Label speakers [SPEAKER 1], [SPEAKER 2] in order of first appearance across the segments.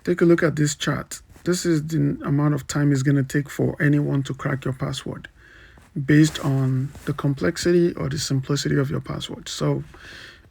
[SPEAKER 1] Take a look at this chart. This is the amount of time it's going to take for anyone to crack your password based on the complexity or the simplicity of your password. So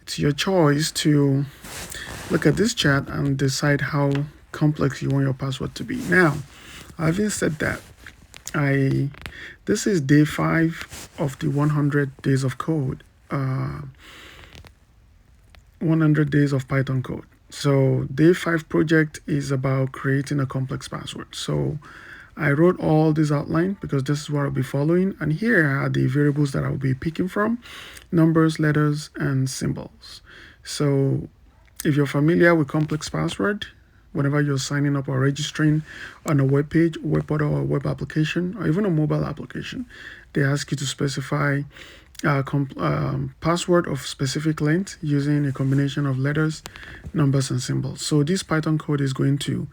[SPEAKER 1] it's your choice to look at this chart and decide how complex you want your password to be. Now, having said that, this is day 5 of the 100 days of code, 100 days of Python code. So day 5 project is about creating a complex password. So I wrote all this outline because this is what I'll be following. And here are the variables that I'll be picking from: numbers, letters, and symbols. So if you're familiar with complex password, whenever you're signing up or registering on a web page, web portal, or web application, or even a mobile application, they ask you to specify a password of specific length using a combination of letters, numbers, and symbols. So this Python code is going to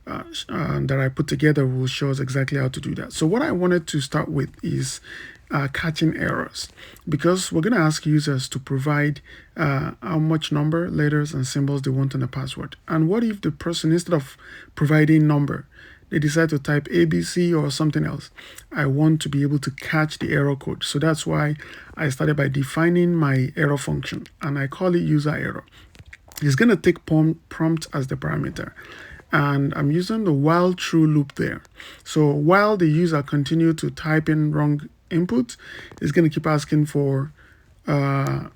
[SPEAKER 1] that I put together will show us exactly how to do that. So what I wanted to start with is catching errors, because we're going to ask users to provide how much number, letters, and symbols they want in the password. And what if the person, instead of providing number, they decide to type ABC or something else? I want to be able to catch the error code. So that's why I started by defining my error function, and I call it user error. It's going to take prompt as the parameter, and I'm using the while true loop there. So while the user continue to type in wrong input, it's going to keep asking for an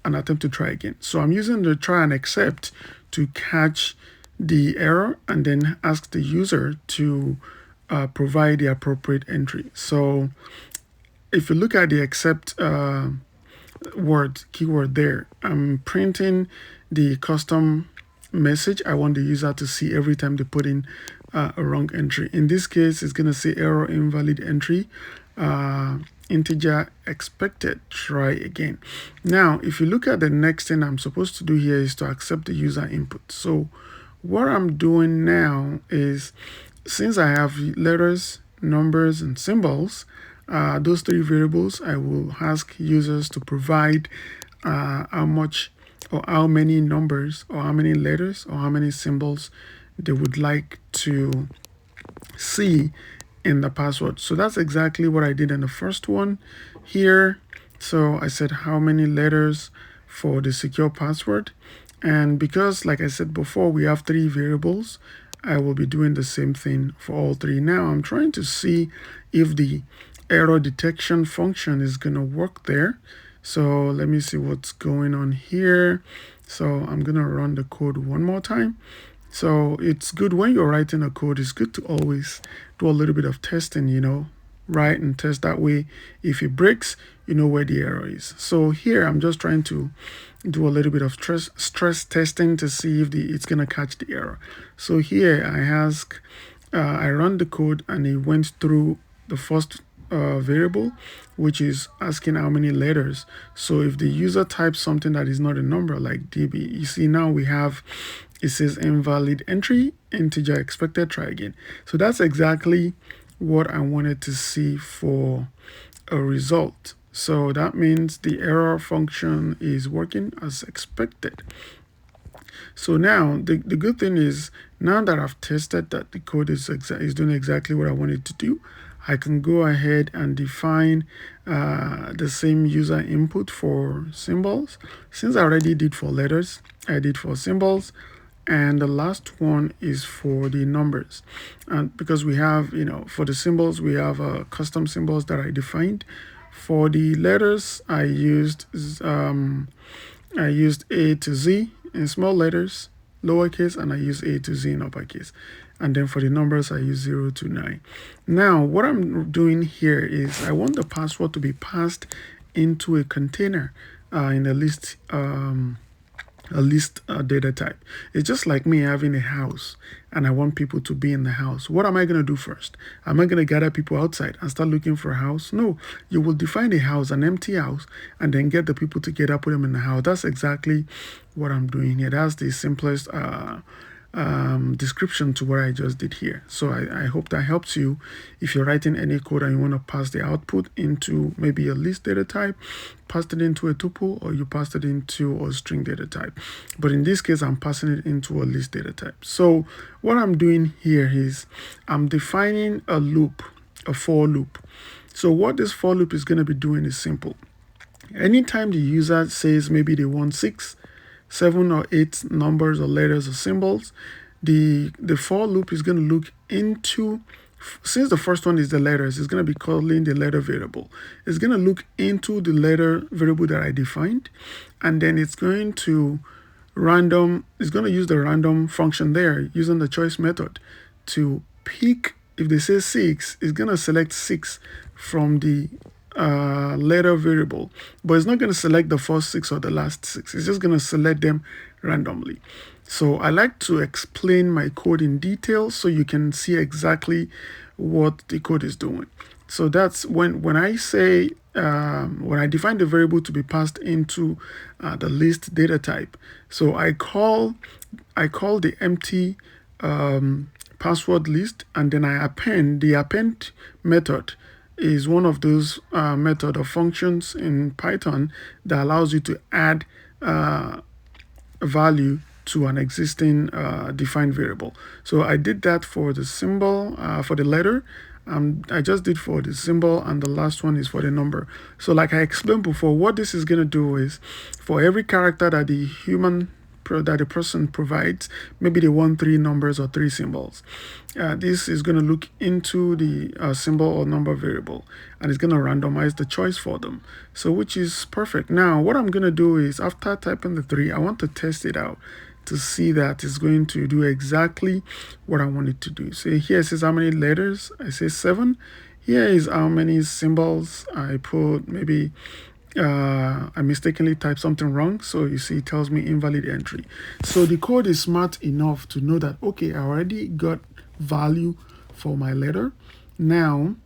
[SPEAKER 1] attempt to try again. So I'm using the try and except to catch the error and then ask the user to provide the appropriate entry. So if you look at the except keyword there, I'm printing the custom message I want the user to see every time they put in a wrong entry. In this case, it's going to say error invalid entry, integer expected, try again. Now, if you look at the next thing I'm supposed to do here is to accept the user input. So what I'm doing now is, since I have letters, numbers, and symbols, those 3 variables, I will ask users to provide how much or how many numbers or how many letters or how many symbols they would like to see in the password. So that's exactly what I did in the first one here. So I said how many letters for the secure password. And because, like I said before, we have 3 variables, I will be doing the same thing for all 3. Now I'm trying to see if the error detection function is going to work there. So let me see what's going on here. So I'm going to run the code one more time. So it's good when you're writing a code, it's good to always do a little bit of testing, write and test. That way, if it breaks, you know where the error is. So here I'm just trying to do a little bit of stress testing to see if it's going to catch the error. So here I run the code and it went through the first variable, which is asking how many letters. So if the user types something that is not a number like DB, you see now it says invalid entry, integer expected, try again. So that's exactly what I wanted to see for a result. So that means the error function is working as expected. So now the good thing is, now that I've tested that the code is doing exactly what I wanted to do, I can go ahead and define the same user input for symbols. Since I already did for letters, I did for symbols, and the last one is for the numbers. And because we have, for the symbols, we have custom symbols that I defined. For the letters, I used A to Z in small letters, lowercase, and I use A to Z in uppercase. And then for the numbers, I use 0 to 9. Now, what I'm doing here is I want the password to be passed into a container in a list data type. It's just like me having a house and I want people to be in the house. What am I going to do first? Am I going to gather people outside and start looking for a house? No, you will define a house, an empty house, and then get the people together, put them in the house. That's exactly what I'm doing here. That's the simplest description to what I just did here. So I hope that helps you if you're writing any code and you want to pass the output into maybe a list data type, pass it into a tuple, or you pass it into a string data type. But in this case, I'm passing it into a list data type. So what I'm doing here is I'm defining a loop, a for loop. So what this for loop is going to be doing is simple. Anytime the user says maybe they want 6, 7 or 8 numbers or letters or symbols, the for loop is going to look into, since the first one is the letters, it's going to be calling the letter variable. It's going to look into the letter variable that I defined, and then it's going to it's going to use the random function there using the choice method to pick. If they say 6, it's going to select 6 from the letter variable, but it's not going to select the first 6 or the last 6. It's just going to select them randomly. So I like to explain my code in detail so you can see exactly what the code is doing. So that's when I say when I define the variable to be passed into the list data type. So I call the empty password list, and then I append. The append method is one of those method or functions in Python that allows you to add a value to an existing defined variable. So I did that for the symbol, for the letter. I just did for the symbol, and the last one is for the number. So like I explained before, what this is going to do is for every character that the person provides, maybe they want 3 numbers or 3 symbols. This is going to look into the symbol or number variable, and it's going to randomize the choice for them. So which is perfect. Now what I'm going to do is after typing the 3, I want to test it out to see that it's going to do exactly what I want it to do. So here it says how many letters. I say 7. Here is how many symbols. I put maybe I mistakenly typed something wrong, so you see it tells me invalid entry. So the code is smart enough to know that, okay, I already got value for my letter. Now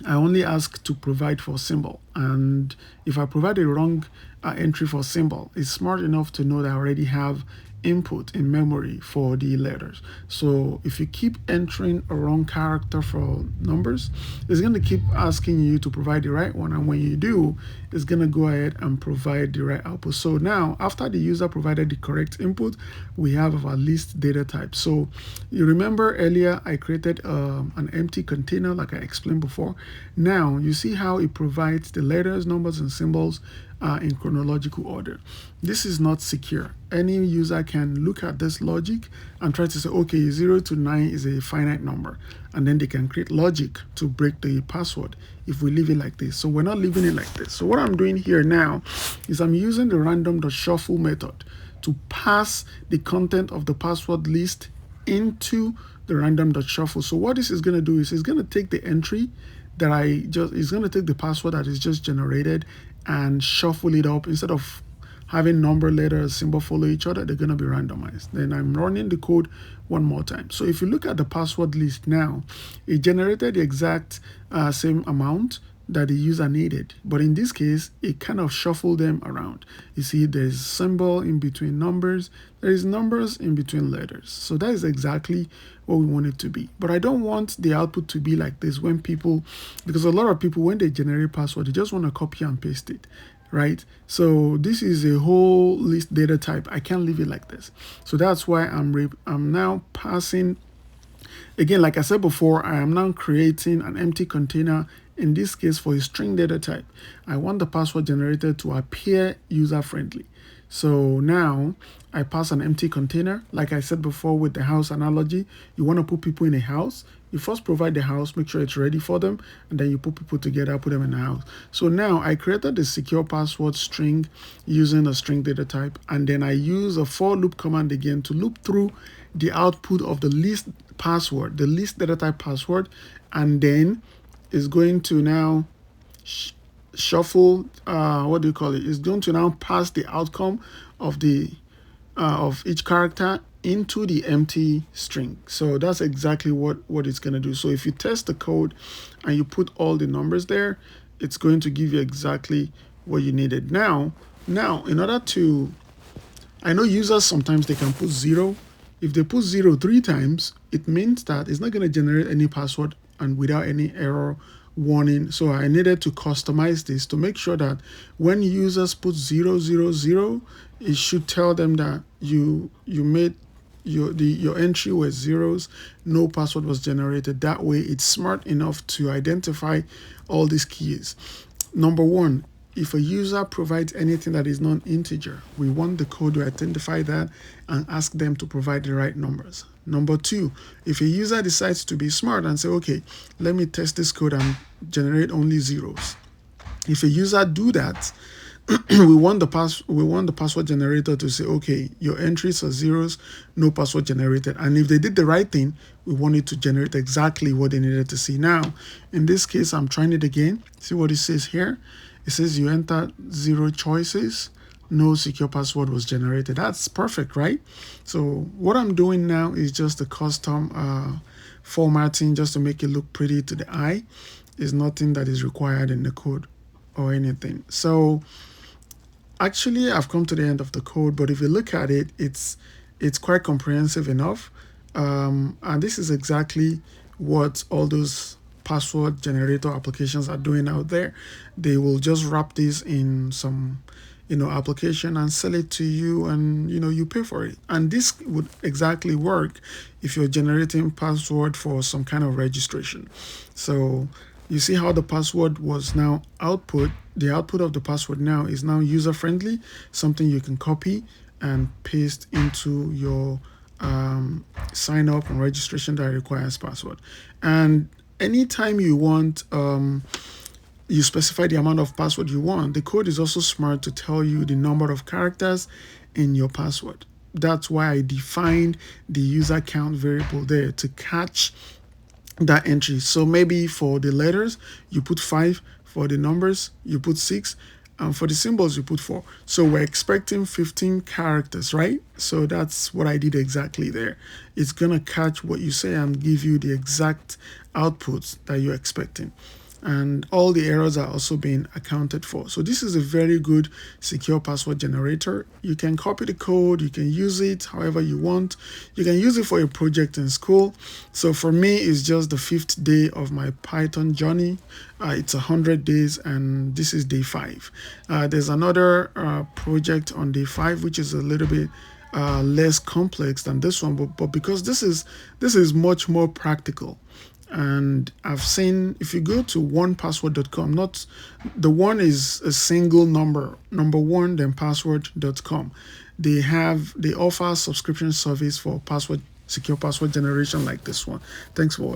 [SPEAKER 1] I only ask to provide for symbol, and if I provide a wrong entry for symbol, it's smart enough to know that I already have input in memory for the letters. So if you keep entering a wrong character for numbers, it's going to keep asking you to provide the right one, and when you do, it's going to go ahead and provide the right output. So now after the user provided the correct input, we have our list data type. So you remember earlier I created an empty container like I explained before. Now you see how it provides the letters, numbers, and symbols in chronological order. This is not secure. Any user can look at this logic and try to say, okay, 0 to 9 is a finite number, and then they can create logic to break the password if we leave it like this. So we're not leaving it like this. So what I'm doing here now is I'm using the random.shuffle method to pass the content of the password list into the random.shuffle. So what this is going to do is it's going to take the entry that it's going to take the password that is just generated and shuffle it up. Instead of having number, letter, symbol follow each other, they're going to be randomized. Then I'm running the code one more time. So if you look at the password list now, it generated the exact same amount that the user needed, but in this case it kind of shuffled them around. You see there's symbol in between numbers, there is numbers in between letters. So that is exactly what we want it to be. But I don't want the output to be like this because a lot of people, when they generate password, they just want to copy and paste it, right? So this is a whole list data type. I can't leave it like this. So that's why I'm now passing. Again, like I said before, I am now creating an empty container, in this case for a string data type. I want the password generated to appear user-friendly. So now I pass an empty container. Like I said before with the house analogy, you want to put people in a house. You first provide the house, make sure it's ready for them, and then you put people together, put them in the house. So now I created the secure password string using a string data type, and then I use a for loop command again to loop through the output of the list password, the list data type password, and then is going to now shuffle, what do you call it? It's going to now pass the outcome of each character into the empty string. So that's exactly what it's going to do. So if you test the code and you put all the numbers there, it's going to give you exactly what you needed. Now in order to, I know users sometimes they can put 0 If they put 0 3 times, it means that it's not going to generate any password and without any error warning. So I needed to customize this to make sure that when users put 000, it should tell them that you made your entry was zeros, no password was generated. That way it's smart enough to identify all these keys. Number one, if a user provides anything that is non-integer, we want the code to identify that and ask them to provide the right numbers. Number two, if a user decides to be smart and say, okay, let me test this code and generate only zeros. If a user do that, we want the password generator to say, okay, your entries are zeros, no password generated. And if they did the right thing, we want it to generate exactly what they needed to see. Now, in this case, I'm trying it again. See what it says here? It says you enter 0 choices, no secure password was generated. That's perfect, right? So what I'm doing now is just a custom formatting just to make it look pretty to the eye. It's nothing that is required in the code or anything. So actually, I've come to the end of the code, but if you look at it, it's quite comprehensive enough. And this is exactly what all those password generator applications are doing out there. They will just wrap this in some application and sell it to you, and you pay for it. And this would exactly work if you're generating password for some kind of registration. So you see how the password was now output. The output of the password now is now user friendly, something you can copy and paste into your sign up and registration that requires password. And anytime you want, you specify the amount of password you want. The code is also smart to tell you the number of characters in your password. That's why I defined the user count variable there to catch that entry. So maybe for the letters, you put 5, for the numbers, you put 6, and for the symbols, you put 4. So we're expecting 15 characters, right? So that's what I did exactly there. It's gonna catch what you say and give you the exact outputs that you're expecting. And all the errors are also being accounted for. So this is a very good secure password generator. You can copy the code, you can use it however you want. You can use it for a project in school. So for me, it's just the 5th day of my Python journey. It's 100 days, and this is day 5. There's another project on day 5, which is a little bit less complex than this one, but because this is much more practical. And I've seen, if you go to onepassword.com, not the one is a single number one, then password.com. They offer subscription service for secure password generation like this one. Thanks for watching.